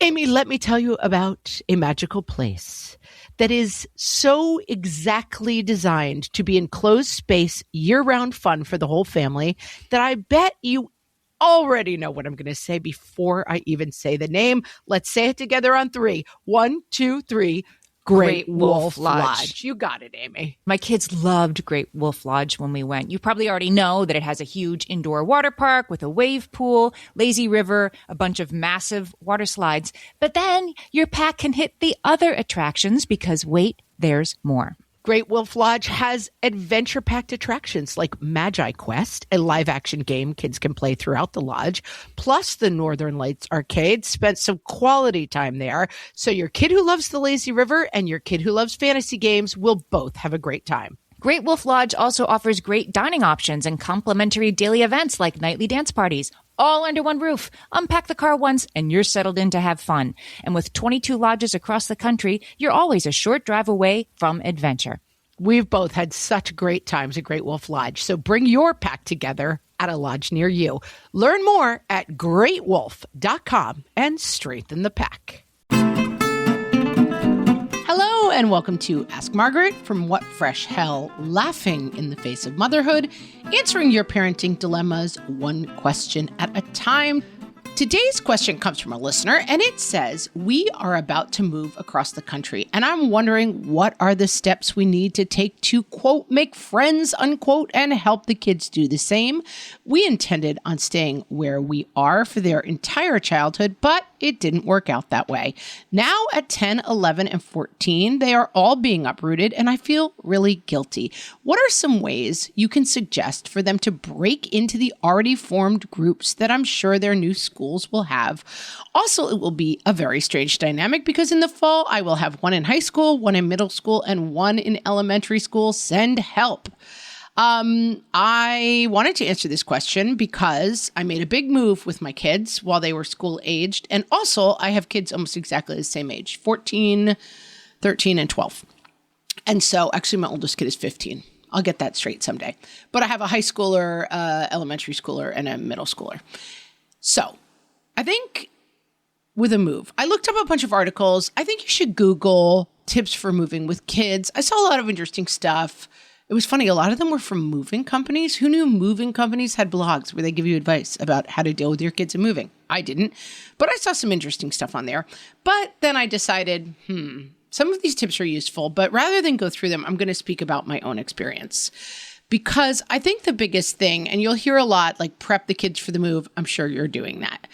Amy, let me tell you about a magical place that is so exactly designed to be enclosed space, year-round fun for the whole family that I bet you already know what I'm going to say before I even say the name. Let's say it together on 3. 1, 2, 3. Great Wolf Lodge. You got it, Amy. My kids loved Great Wolf Lodge when we went. You probably already know that it has a huge indoor water park with a wave pool, lazy river, a bunch of massive water slides. But then your pack can hit the other attractions because wait, there's more. Great Wolf Lodge has adventure-packed attractions like Magi Quest, a live-action game kids can play throughout the lodge, plus the Northern Lights Arcade. Spent some quality time there, so your kid who loves the lazy river and your kid who loves fantasy games will both have a great time. Great Wolf Lodge also offers great dining options and complimentary daily events like nightly dance parties, all under one roof. Unpack the car once and you're settled in to have fun. And with 22 lodges across the country, you're always a short drive away from adventure. We've both had such great times at Great Wolf Lodge, so bring your pack together at a lodge near you. Learn more at greatwolf.com and strengthen the pack. Hello and welcome to Ask Margaret from What Fresh Hell, laughing in the face of motherhood, answering your parenting dilemmas one question at a time. Today's question comes from a listener, and it says, we are about to move across the country, and I'm wondering what are the steps we need to take to, quote, make friends, unquote, and help the kids do the same. We intended on staying where we are for their entire childhood, but it didn't work out that way. Now at 10, 11, and 14, they are all being uprooted, and I feel really guilty. What are some ways you can suggest for them to break into the already formed groups that I'm sure their new schools will have? Also, it will be a very strange dynamic because in the fall, I will have one in high school, one in middle school, and one in elementary school. Send help. I wanted to answer this question because I made a big move with my kids while they were school aged. And also I have kids almost exactly the same age, 14, 13, and 12. And so actually my oldest kid is 15. I'll get that straight someday. But I have a high schooler, elementary schooler, and a middle schooler. So I think with a move, I looked up a bunch of articles. I think you should Google tips for moving with kids. I saw a lot of interesting stuff. It was funny. A lot of them were from moving companies. Who knew moving companies had blogs where they give you advice about how to deal with your kids and moving? I didn't, but I saw some interesting stuff on there. But then I decided, some of these tips are useful, but rather than go through them, I'm going to speak about my own experience. Because I think the biggest thing, and you'll hear a lot, like prep the kids for the move. I'm sure you're doing that.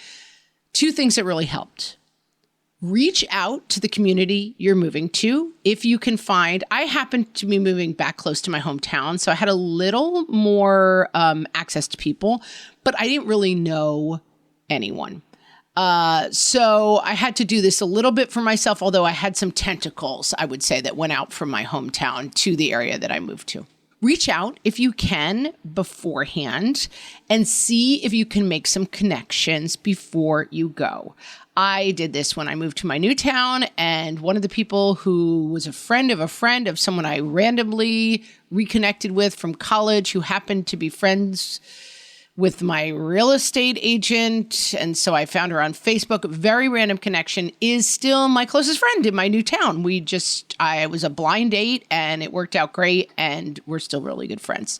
2 things that really helped. Reach out to the community you're moving to. If you can find, I happen to be moving back close to my hometown, so I had a little more access to people, but I didn't really know anyone. So I had to do this a little bit for myself, although I had some tentacles, I would say, that went out from my hometown to the area that I moved to. Reach out if you can beforehand and see if you can make some connections before you go. I did this when I moved to my new town, and one of the people who was a friend of someone I randomly reconnected with from college who happened to be friends with my real estate agent. And so I found her on Facebook. A very random connection, is still my closest friend in my new town. I was a blind date and it worked out great, and we're still really good friends.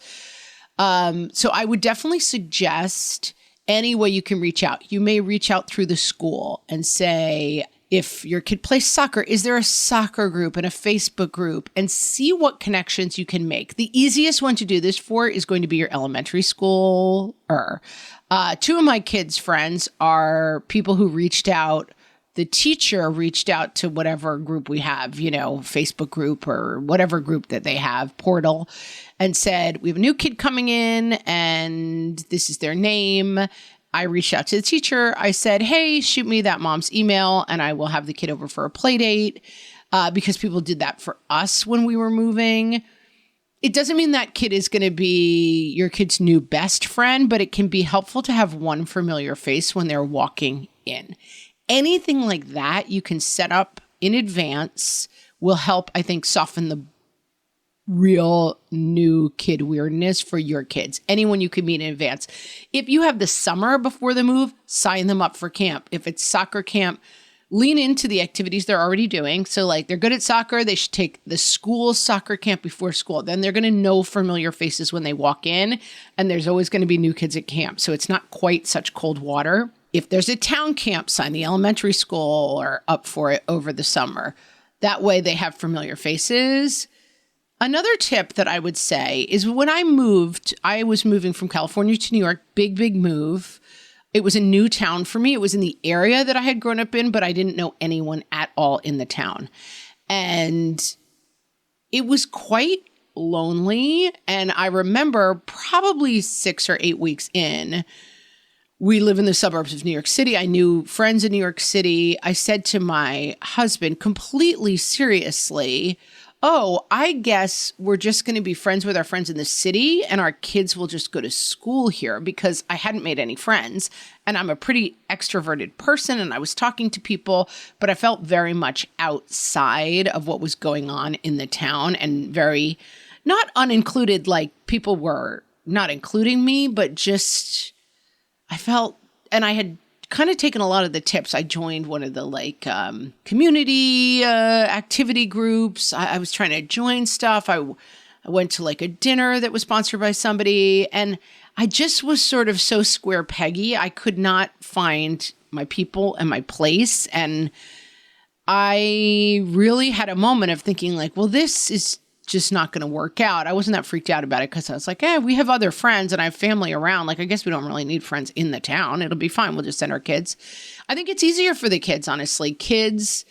So I would definitely suggest any way you can reach out. You may reach out through the school and say, if your kid plays soccer, is there a soccer group and a Facebook group, and see what connections you can make. The easiest one to do this for is going to be your elementary schooler. 2 of my kids' friends are people who reached out. The teacher reached out to whatever group we have, Facebook group or whatever group that they have, portal, and said, we have a new kid coming in and this is their name. I reached out to the teacher. I said, hey, shoot me that mom's email and I will have the kid over for a play date, because people did that for us when we were moving. It doesn't mean that kid is going to be your kid's new best friend, but it can be helpful to have one familiar face when they're walking in. Anything like that you can set up in advance will help, I think, soften the real new kid weirdness for your kids. Anyone you can meet in advance. If you have the summer before the move, sign them up for camp. If it's soccer camp, lean into the activities they're already doing. So like they're good at soccer, they should take the school soccer camp before school. Then they're going to know familiar faces when they walk in, and there's always going to be new kids at camp. So it's not quite such cold water. If there's a town camp sign, the elementary school are up for it over the summer. That way they have familiar faces. Another tip that I would say is when I was moving from California to New York, big move. It was a new town for me. It was in the area that I had grown up in, but I didn't know anyone at all in the town. And it was quite lonely. And I remember probably 6 or 8 weeks in, we live in the suburbs of New York City. I knew friends in New York City. I said to my husband completely seriously, oh, I guess we're just going to be friends with our friends in the city and our kids will just go to school here, because I hadn't made any friends and I'm a pretty extroverted person and I was talking to people, but I felt very much outside of what was going on in the town and very not unincluded, like people were not including me, but just I felt, and I had kind of taken a lot of the tips. I joined one of the community activity groups. I was trying to join stuff. I went to like a dinner that was sponsored by somebody, and I just was sort of so square peggy. I could not find my people and my place. And I really had a moment of thinking like, well, this is just not going to work out. I wasn't that freaked out about it because I was like, we have other friends and I have family around. Like, I guess we don't really need friends in the town. It'll be fine. We'll just send our kids. I think it's easier for the kids, honestly. Kids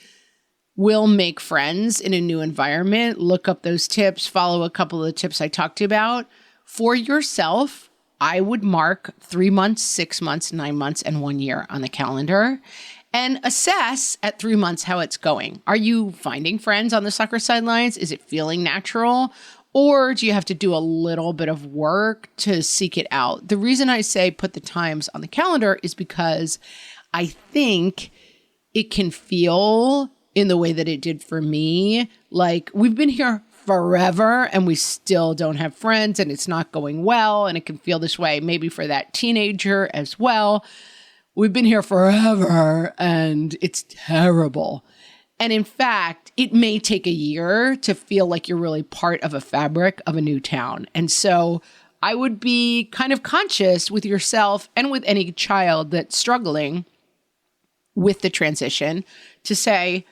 will make friends in a new environment. Look up those tips. Follow a couple of the tips I talked about. For yourself, I would mark 3 months, 6 months, 9 months, and 1 year on the calendar. And assess at 3 months how it's going. Are you finding friends on the soccer sidelines? Is it feeling natural? Or do you have to do a little bit of work to seek it out? The reason I say put the times on the calendar is because I think it can feel in the way that it did for me, like we've been here forever and we still don't have friends and it's not going well. And it can feel this way maybe for that teenager as well. We've been here forever and it's terrible. And in fact, it may take a year to feel like you're really part of a fabric of a new town. And so I would be kind of conscious with yourself and with any child that's struggling with the transition to say,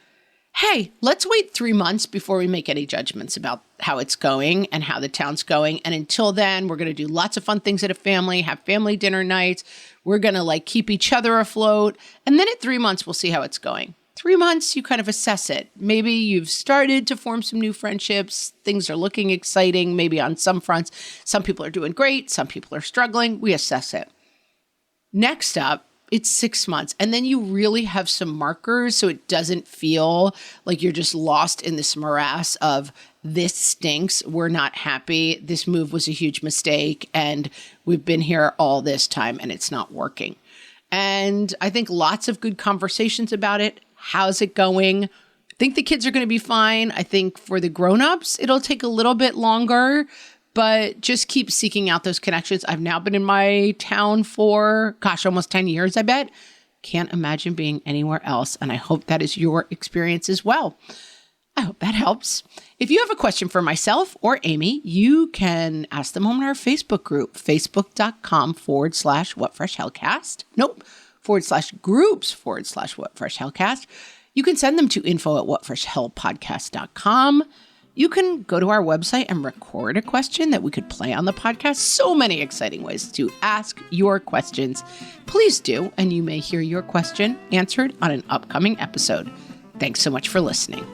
hey, let's wait 3 months before we make any judgments about how it's going and how the town's going. And until then, we're going to do lots of fun things at a family, have family dinner nights. We're going to keep each other afloat. And then at 3 months, we'll see how it's going. 3 months, you kind of assess it. Maybe you've started to form some new friendships. Things are looking exciting, maybe on some fronts. Some people are doing great. Some people are struggling. We assess it. Next up, it's 6 months. And then you really have some markers so it doesn't feel like you're just lost in this morass of this stinks. We're not happy. This move was a huge mistake. And we've been here all this time and it's not working. And I think lots of good conversations about it. How's it going? I think the kids are going to be fine. I think for the grownups, it'll take a little bit longer. But just keep seeking out those connections. I've now been in my town for, almost 10 years, I bet. Can't imagine being anywhere else. And I hope that is your experience as well. I hope that helps. If you have a question for myself or Amy, you can ask them on our Facebook group, facebook.com/whatfreshhellcast. Nope, /groups/whatfreshhellcast. You can send them to info@whatfreshhellpodcast.com. You can go to our website and record a question that we could play on the podcast. So many exciting ways to ask your questions. Please do, and you may hear your question answered on an upcoming episode. Thanks so much for listening.